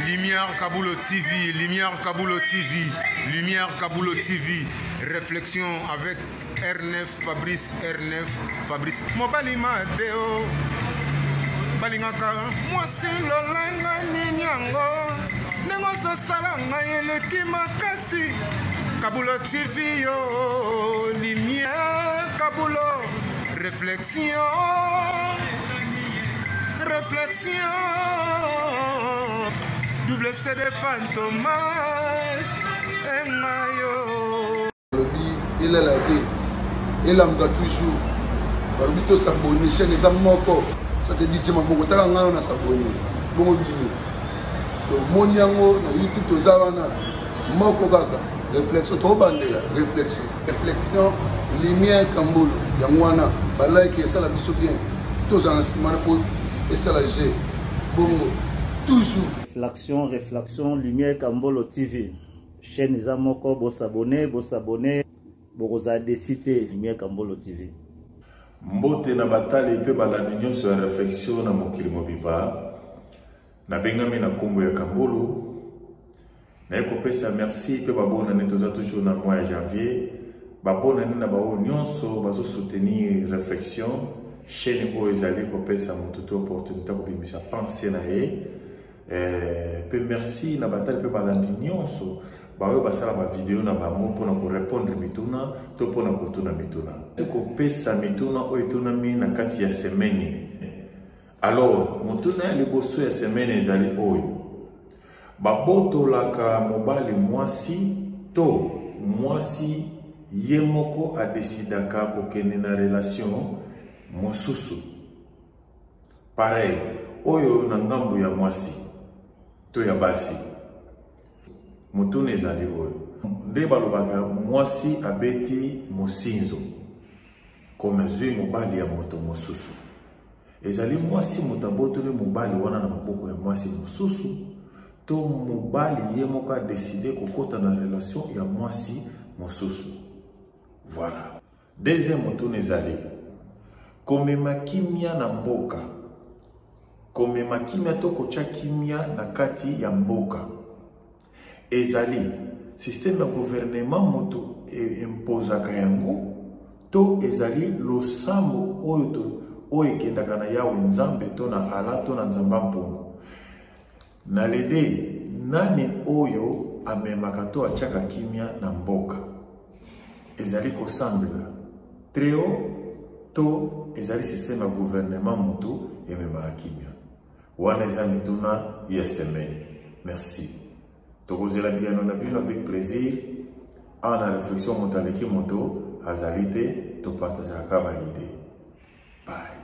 Lumière Kaboulo TV, Lumière Kaboulo TV, Lumière Kaboulo TV. Réflexion avec R9, Fabrice R9, Fabrice. Mobali Mateo, Balingaka, moi c'est l'olanga ninyango, nengo salanga yeleki makasi. Kaboulo TV yo, Lumière Kaboulo, réflexion. Réflexion, double CD Fantomas, Mayo. Il est là, il a toujours. Barbito s'abonne, chaîne les amoko. Ça c'est dit, ma beaucoup t'as un an s'abonner. Bon billet. Donc mon yango, na YouTube tozawana, moko gaga. Réflexion, trop bandela. Réflexion, réflexion, lumière Kambolo. Yangwana, balai qui est ça la biso bien. Tous en ciment pour. Et ça la G. Bongo. Toujours. Réflexion, Lumière Kambolo TV. Chaîne Zamoko, vous s'abonnez, vous avez décidé Lumière Kambolo TV. Mbote na batali pe balanignon sur la réflexion na mokili mobiba. Na bengami na kombo ya Kambolo. Na ekopesa merci pe babona netoza toujours na mois de janvier. Babona na bao nyonso bazo soutenir réflexion. Chaîne où ils allaient kopesa moto opportunité ko bimisa penser na pe merci na batal pe balandi nyonso bawe basala ma vidéo na bango pona ko répondre mituna to pona ko tuna mituna ko pesa mituna o etuna mi na kati ya semaine. Alors mutuna liboso ya semaine ezali oyo baboto laka mobali mwasi to mwasi yemoko a décidaka ko kene na relation mosusu pareil oyo na ngambo ya mwasi to ya basi mutune ezali oyo nde balobaka mwasi abeti mosinzo komezui mobali ya moto mosusu ezali mwasi motabotoli mobali wana na maboko ya mwasi mosusu to mobali ye moko a décidé kokota na relation ya mwasi mosusu. Voilà. Deuxième mutune ezali komema kimia na mboka. Komema kimia to kocha kimia na kati ya mboka. Ezali système ya gouvernement moto impozaka yango to ezali losambo oyo to oyo kendaka na yawe nzambe to na ala to na nzamba mpongo. Na lede nani oyo amemaka to achaka kimia na mboka. Ezali kosambela trio to ezali système ya gouvernement moto ememaka kimia. Wana eza mituna ya semaine. Merci. Tokozela biano na bino avec plaisir. Ana réflexion moto avec moto azalite to partager ka ba idée. Bye.